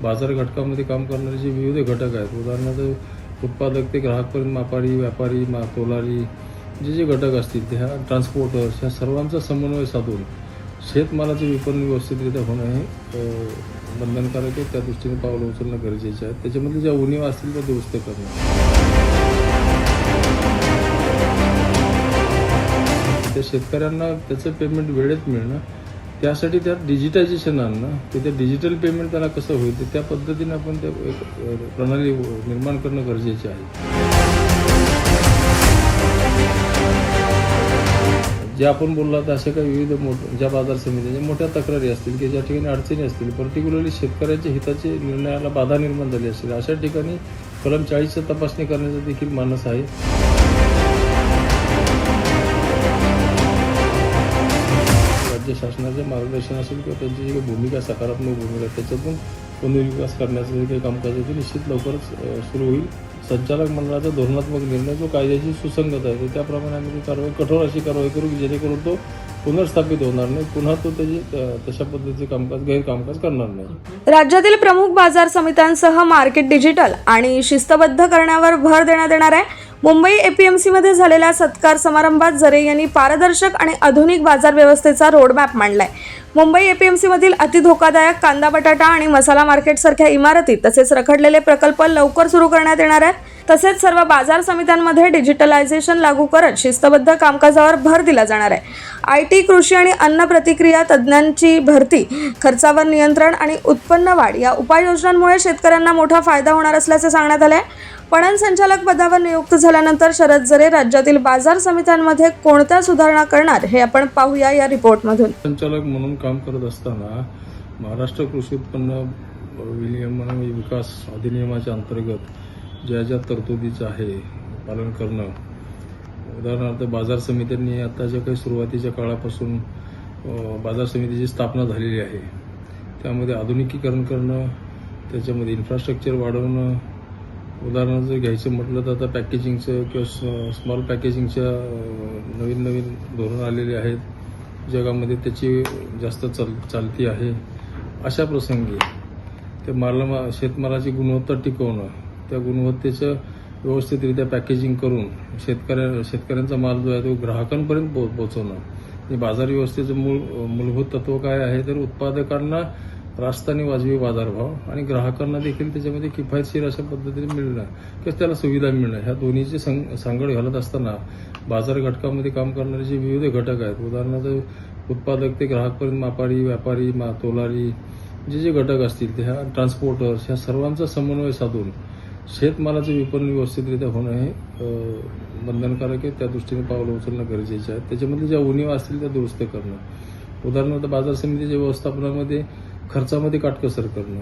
बाजार घटकामध्ये काम करणारे जे विविध घटक आहेत, उदाहरणार्थ उत्पादक ते ग्राहकपर्यंत मापारी, व्यापारी, तोलारी जे घटक असतील, ह्या ट्रान्सपोर्टर्स, ह्या सर्वांचा समन्वय साधून शेतमालाचे विपणन व्यवस्थितरित्या होणं हे बंधनकारक आहे. त्या दृष्टीने पावलं उचलणं गरजेचं आहे. त्याच्यामध्ये ज्या उणीवा असतील त्या दुरुस्त करणं. त्या शेतकऱ्यांना त्याचं पेमेंट वेळेत मिळणं, त्यासाठी त्यात डिजिटायझेशन आणणं, की ते डिजिटल पेमेंट त्याला कसं होईल त्या पद्धतीने आपण त्या एक प्रणाली निर्माण करणं गरजेचे आहे. जे आपण बोललात अशा काही विविध ज्या बाजार समित्यांच्या मोठ्या तक्रारी असतील की ज्या ठिकाणी अडचणी असतील, पर्टिक्युलरली शेतकऱ्यांच्या हिताचे निर्णयाला बाधा निर्माण झाली असेल, अशा ठिकाणी कलम 40ची तपासणी करण्याचा देखील मानस आहे. राज्य शासनाचे मार्गदर्शन असेल किंवा त्यांची जी काही भूमिका, सकारात्मक भूमिका, त्याच्यातून पुनर्विकास करण्याचं जे काही कामकाज आहे ते निश्चित लवकरच सुरू होईल. संचालक मंडळाचा धोरणात्मक निर्णय जो कायद्याची सुसंगत आहे त्याप्रमाणे आम्ही ती कारवाई, कठोर अशी कारवाई करू की जेणेकरून तो पुनर्स्थापित होणार नाही, पुन्हा तो तशा पद्धतीचे कामकाज, गैरकामकाज करणार नाही. राज्यातील प्रमुख बाजार समित्यांसह मार्केट डिजिटल आणि शिस्तबद्ध करण्यावर भर देण्यात येणार आहे. मुंबई एपीएमसीमध्ये झालेल्या सत्कार समारंभात जरे यांनी पारदर्शक आणि आधुनिक बाजार व्यवस्थेचा रोडमॅप मांडलाय. मुंबई एपीएमसीमधील अति धोकादायक कांदा, बटाटा आणि मसाला मार्केटसारख्या इमारती तसेच रखडलेले प्रकल्प लवकर सुरू करण्यात येणार आहेत. तसेच सर्व बाजार समित्यांमध्ये डिजिटलायझेशन लागू करत शिस्तबद्ध कामकाजावर भर दिला जाणार आहे. IT, कृषी आणि अन्न प्रतिक्रिया तज्ज्ञांची भरती, खर्चावर नियंत्रण आणि उत्पन्न वाढ या उपाययोजनांमुळे शेतकऱ्यांना मोठा फायदा होणार असल्याचे सांगण्यात आले. पणन संचालक पदावर नियुक्त झाल्यानंतर शरद जरे राज्यातील बाजार समित्यांमध्ये कोणत्या सुधारणा करणार हे आपण पाहूया या रिपोर्टमधून. संचालक म्हणून काम करत असताना महाराष्ट्र कृषी उत्पन्न विनियमन विकास अधिनियमाच्या अंतर्गत ज्या ज्या तरतुदीचं आहे पालन करणं, उदाहरणार्थ बाजार समित्यांनी आता ज्या काही सुरुवातीच्या काळापासून बाजार समितीची स्थापना झालेली आहे त्यामध्ये आधुनिकीकरण करणं, त्याच्यामध्ये इन्फ्रास्ट्रक्चर वाढवणं. उदाहरणार्थ घ्यायचं म्हटलं तर आता पॅकेजिंगचं किंवा स्मॉल पॅकेजिंगच्या नवीन नवीन धोरण आलेले आहेत जगामध्ये, त्याची जास्त चालती आहे. अशा प्रसंगी ते शेतमालाची गुणवत्ता टिकवणं, त्या गुणवत्तेचं व्यवस्थितरित्या पॅकेजिंग करून शेतकऱ्यांचा माल जो आहे तो ग्राहकांपर्यंत पोहोचवणं. बाजार व्यवस्थेचं मूलभूत तत्व काय आहे तर उत्पादकांना रास्त आणि वाजवी बाजारभाव आणि ग्राहकांना देखील त्याच्यामध्ये किफायतशीर अशा पद्धतीने मिळणं किंवा त्याला सुविधा मिळणं, ह्या दोन्हीची सांगड घालत असताना बाजार घटकामध्ये काम करणारे जे विविध घटक आहेत, उदाहरणार्थ उत्पादक ते ग्राहकपर्यंत मापारी, व्यापारी, तोलारी जे घटक असतील, ह्या ट्रान्सपोर्टर्स, ह्या सर्वांचा समन्वय साधून शेतमालाचे विपणन व्यवस्थितरित्या होणं हे बंधनकारक आहे. त्या दृष्टीने पावलं उचलणं गरजेचं आहे. त्याच्यामध्ये ज्या उणीवा असतील त्या दुरुस्त करणं, उदाहरणार्थ बाजार समितीच्या व्यवस्थापनामध्ये खर्चामध्ये काटकसर करणं.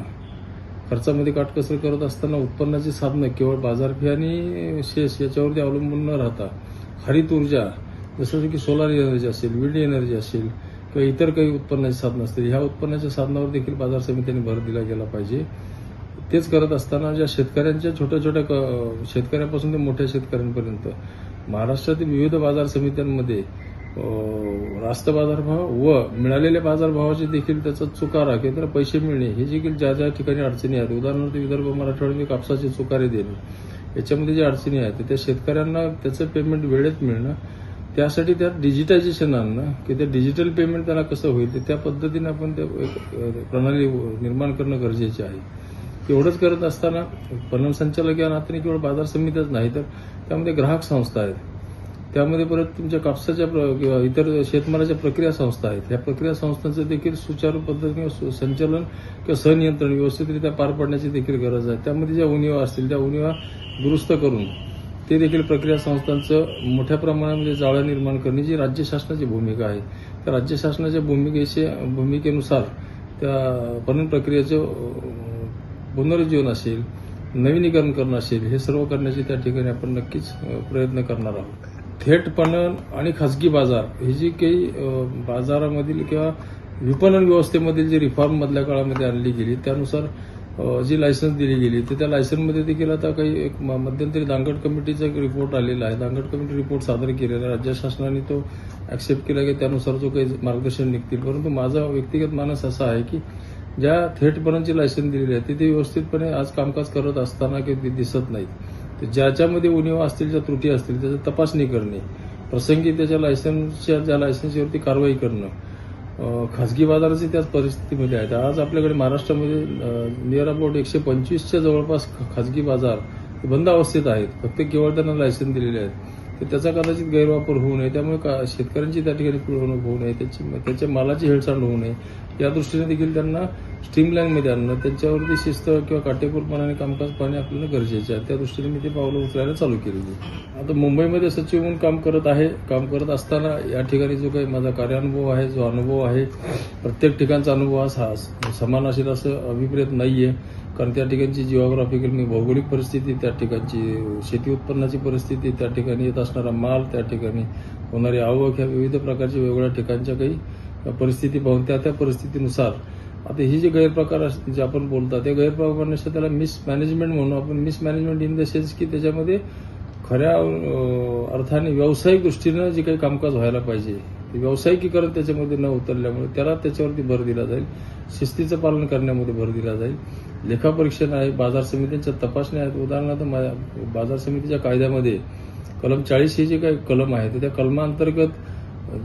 खर्चामध्ये काटकसर करत असताना उत्पन्नाची साधनं केवळ बाजारफी आणि शेष याच्यावरती अवलंबून न राहता हरित ऊर्जा, जसं की सोलार एनर्जी असेल, विंड एनर्जी असेल किंवा इतर काही उत्पन्नाची साधनं असतील, ह्या उत्पन्नाच्या साधनावर देखील बाजार समित्यांनी भर दिला गेला पाहिजे. तेच करत असताना ज्या शेतकऱ्यांच्या छोट्या शेतकऱ्यापासून ते मोठ्या शेतकऱ्यांपर्यंत महाराष्ट्रातील विविध बाजार समित्यांमध्ये रास्त बाजारभाव व मिळालेल्या बाजारभावाचे देखील त्याचा चुकारा किंवा पैसे मिळणे, हे देखील ज्या ज्या ठिकाणी अडचणी आहेत, उदाहरणार्थ विदर्भ मराठवाड्यामध्ये कापसाचे चुकारे देणे, याच्यामध्ये ज्या अडचणी आहेत त्या शेतकऱ्यांना त्याचं पेमेंट वेळेत मिळणं, त्यासाठी त्यात डिजिटायझेशन आणणं, की ते डिजिटल पेमेंट त्याला कसं होईल त्या पद्धतीने आपण त्या एक प्रणाली निर्माण करणं गरजेचे आहे. एवढंच करत असताना पणन संचालक या नात्याने केवळ बाजार समित्याच नाही तर त्यामध्ये ग्राहक संस्था आहेत, त्यामध्ये परत तुमच्या कापसाच्या किंवा इतर शेतमालाच्या प्रक्रिया संस्था आहेत, या प्रक्रिया संस्थांचं देखील सुचारू पद्धतीने संचालन किंवा सहनियंत्रण व्यवस्थितरित्या पार पाडण्याची देखील गरज आहे. त्यामध्ये ज्या उणीवा असतील त्या उणीवा दुरुस्त करून ते देखील प्रक्रिया संस्थांचं मोठ्या प्रमाणामध्ये जाळं निर्माण करणे जी राज्य शासनाची भूमिका आहे, त्या राज्य शासनाच्या भूमिकेनुसार त्या पणन प्रक्रियेचं पुनरुज्जीवन असेल, नवीनीकरण करणं असेल, हे सर्व करण्याची त्या ठिकाणी आपण नक्कीच प्रयत्न करणार आहोत. थेट पणन आणि खासगी बाजार ही जी काही बाजारामधील किंवा विपणन व्यवस्थेमधील जी रिफॉर्म मधल्या काळामध्ये आणली गेली त्यानुसार जी लायसन्स दिली गेली तर त्या लायसन्समध्ये देखील आता काही एक मध्यंतरी दांगट कमिटीचा एक रिपोर्ट आलेला आहे. दांगट कमिटी रिपोर्ट सादर केलेला आहे, राज्य शासनाने तो ऍक्सेप्ट केला की त्यानुसार जो काही मार्गदर्शन निघतील. परंतु माझा व्यक्तिगत मानस असा आहे की ज्या थेटपर्यंतची लायसन दिलेली आहे तिथे व्यवस्थितपणे आज कामकाज करत असताना काही दिसत नाहीत. तर ज्याच्यामध्ये उणीवा असतील, ज्या त्रुटी असतील त्याची तपासणी करणे, प्रसंगी त्याच्या लायसन्सवरती कारवाई करणं, खाजगी बाजाराची त्याच परिस्थितीमध्ये आहेत. आज आपल्याकडे महाराष्ट्रामध्ये नियर अबाउट 125च्या जवळपास खाजगी बाजार बंद अवस्थेत आहेत. फक्त केवळ त्यांना लायसन दिलेले आहेत. तर त्याचा कदाचित गैरवापर होऊ नये, त्यामुळे शेतकऱ्यांची त्या ठिकाणी पिळवणूक होऊ नये, त्याच्या मालाची हेळसांड होऊ नये या दृष्टीने देखील त्यांना स्ट्रीमलाईनमध्ये आणणं, त्यांच्यावरती शिस्त किंवा काटेकोरपणाने कामकाज पाहणे आपल्याला गरजेचे आहे. त्या दृष्टीने मी ते पावलं उचलायला चालू केलेली. आता मुंबईमध्ये सचिव म्हणून काम करत आहे. काम करत असताना या ठिकाणी जो काही माझा कार्यानुभव आहे, जो अनुभव आहे, प्रत्येक ठिकाणचा अनुभव हा समान असेल असं अभिप्रेत नाहीये. कारण त्या ठिकाणची जिओग्राफिकल भौगोलिक परिस्थिती, त्या ठिकाणची शेती उत्पन्नाची परिस्थिती, त्या ठिकाणी येत असणारा माल, त्या ठिकाणी होणारी आवक, ह्या विविध प्रकारच्या वेगवेगळ्या ठिकाणच्या काही परिस्थिती पाहून त्या परिस्थितीनुसार आता ही जे गैरप्रकार जे आपण बोलता ते गैरप्रकार नसतं, त्याला मिसमॅनेजमेंट म्हणून आपण. मिसमॅनेजमेंट इन द सेन्स की त्याच्यामध्ये खऱ्या अर्थाने व्यावसायिक दृष्टीनं जे काही कामकाज व्हायला पाहिजे ते व्यावसायिकीकरण त्याच्यामध्ये न उतरल्यामुळे त्याच्यावरती भर दिला जाईल. शिस्तीचं पालन करण्यामध्ये भर दिला जाईल. लेखापरीक्षण आहे, बाजार समित्यांच्या तपासण्या आहेत. उदाहरणार्थ बाजार समितीच्या कायद्यामध्ये कलम 40 हे जे काही कलम आहे तर त्या कलमांतर्गत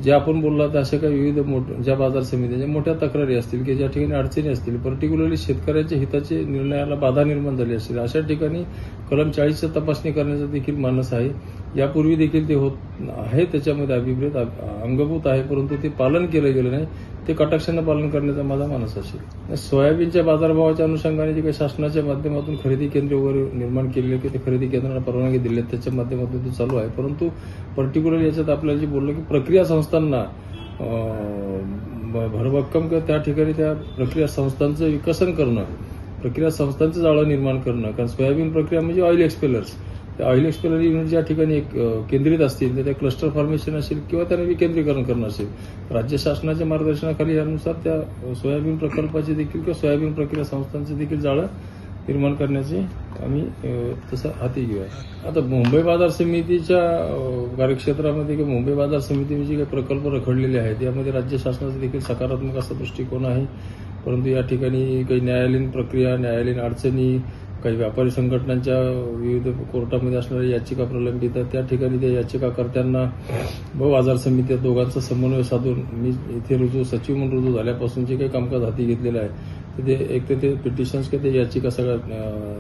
जे आपण बोललात अशा काही विविध ज्या बाजार समित्यांच्या मोठ्या तक्रारी असतील की ज्या ठिकाणी अडचणी असतील, पर्टिक्युलरली शेतकऱ्यांच्या हिताचे निर्णयाला बाधा निर्माण झाली असेल, अशा ठिकाणी कलम 40ची तपासणी करण्याचा देखील मानस आहे. यापूर्वी देखील ते होत आहे, त्याच्यामध्ये अभिप्रेत अंगभूत आहे, परंतु ते पालन केलं गेलं नाही. ते कटाक्षानं पालन करण्याचा माझा मानस असेल. सोयाबीनच्या बाजारभावाच्या अनुषंगाने जे काही शासनाच्या माध्यमातून खरेदी केंद्र वगैरे निर्माण केलेले की ते खरेदी केंद्रांना परवानगी दिली त्याच्या माध्यमातून ते चालू आहे. परंतु पर्टिक्युलर याच्यात आपल्याला जे बोललं की प्रक्रिया संस्थांना भरभक्कम किंवा त्या ठिकाणी त्या प्रक्रिया संस्थांचं विकसन करणं, प्रक्रिया संस्थांचं जाळं निर्माण करणं. कारण सोयाबीन प्रक्रिया म्हणजे ऑइल एक्सपेलर्स. त्या ऑइल एक्सपेलर युनिट ज्या ठिकाणी केंद्रित असतील तर त्या क्लस्टर फॉर्मेशन असेल किंवा त्यांना विकेंद्रीकरण करणं असेल, राज्य शासनाच्या मार्गदर्शनाखाली यानुसार त्या सोयाबीन प्रकल्पाचे देखील किंवा सोयाबीन प्रक्रिया संस्थांचे देखील जाळं निर्माण करण्याचे आम्ही तसं हाती घेऊया. आता मुंबई बाजार समितीच्या कार्यक्षेत्रामध्ये किंवा मुंबई बाजार समितीचे जे काही प्रकल्प रखडलेले आहेत यामध्ये राज्य शासनाचा देखील सकारात्मक असा दृष्टिकोन आहे. परंतु या ठिकाणी काही न्यायालयीन प्रक्रिया, न्यायालयीन अडचणी, काही व्यापारी संघटनांच्या विविध कोर्टामध्ये असणाऱ्या याचिका प्रलंबित आहेत. त्या ठिकाणी त्या याचिकाकर्त्यांना व बाजार समित्या दोघांचा समन्वय साधून मी इथे सचिव म्हणून रुजू झाल्यापासून जे काही कामकाज हाती घेतलेलं आहे ते एक तर ते पिटिशन्स किंवा ते याचिका सगळ्या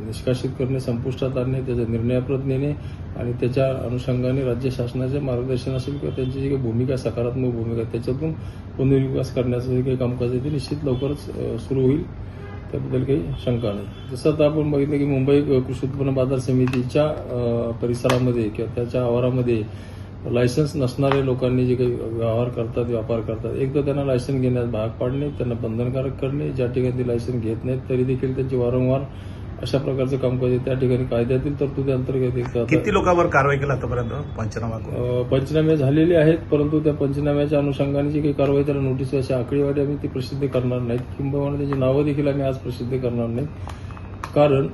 निष्कासित करणे, संपुष्टात आणणे, त्याचा निर्णयाप्रत नेणे आणि त्याच्या अनुषंगाने राज्य शासनाचे मार्गदर्शन असेल किंवा त्यांची जी काही भूमिका, सकारात्मक भूमिका, त्याच्यातून पुनर्विकास करण्याचं जे काही कामकाज आहे ते निश्चित लवकरच सुरू होईल. त्याबद्दल काही शंका नाही. जसं आता आपण बघितलं की मुंबई कृषी उत्पन्न बाजार समितीच्या परिसरामध्ये किंवा त्याच्या आवारामध्ये लायसन्स नसणाऱ्या लोकांनी जे काही व्यवहार करतात, व्यापार करतात, एक तर त्यांना लायसन्स घेण्यास भाग पाडणे, त्यांना बंधनकारक करणे, ज्या ठिकाणी ते लायसन्स घेत नाहीत तरी देखील त्यांची वारंवार अशा प्रकारचं कामकाज त्या ठिकाणी कायद्यातील तरतुदी अंतर्गत किती लोकांवर कारवाई केली आतापर्यंत पंचनामे झालेले आहेत. परंतु त्या पंचनाम्याच्या अनुषंगाने जी काही कारवाई त्याला नोटीस अशी आकडेवारी आम्ही ती प्रसिद्ध करणार नाहीत, किंबहुना त्याची नावं देखील आम्ही आज प्रसिद्ध करणार नाहीत. कारण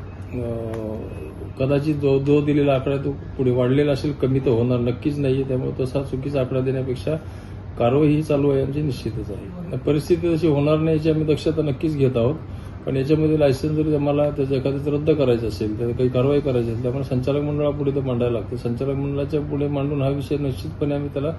कदाचित जो दिलेला आकडा तो पुढे वाढलेला असेल, कमी तर होणार नक्कीच नाहीये. त्यामुळे तसा चुकीचा आकडा देण्यापेक्षा कारवाई ही चालू आहे आमची निश्चितच आहे. परिस्थिती तशी होणार नाही याची आम्ही दक्षता नक्कीच घेत आहोत. पण याच्यामध्ये लायसन्स जरी आम्हाला त्याचं एखादं रद्द करायचं असेल, तर काही कारवाई करायची असेल, त्यामुळे संचालक मंडळापुढे ते मांडायला लागतं. संचालक मंडळाच्या पुढे मांडून हा विषय निश्चितपणे आम्ही त्याला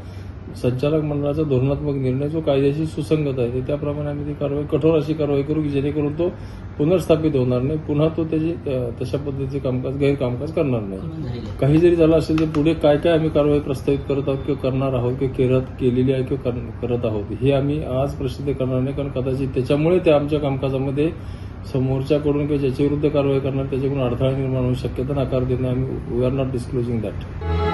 संचालक मंडळाचा धोरणात्मक निर्णय जो कायद्याशी सुसंगत आहे त्याप्रमाणे आम्ही ती कारवाई, कठोर अशी कारवाई करू की जेणेकरून तो पुनर्स्थापित होणार नाही, पुन्हा तो त्याची तशा पद्धतीचे गैरकामकाज करणार नाही. काही जरी झालं असेल तर पुढे काय काय आम्ही कारवाई प्रस्तावित करत आहोत किंवा करणार आहोत किंवा केलेली आहे किंवा करत आहोत हे आम्ही आज प्रसिद्ध करणार नाही. कारण कदाचित त्याच्यामुळे ते आमच्या कामकाजामध्ये समोरच्याकडून किंवा ज्याच्या विरुद्ध कारवाई करणार त्याच्याकडून अडथळा निर्माण होऊ शक्यता नाकार देणं आम्ही we are not disclosing that.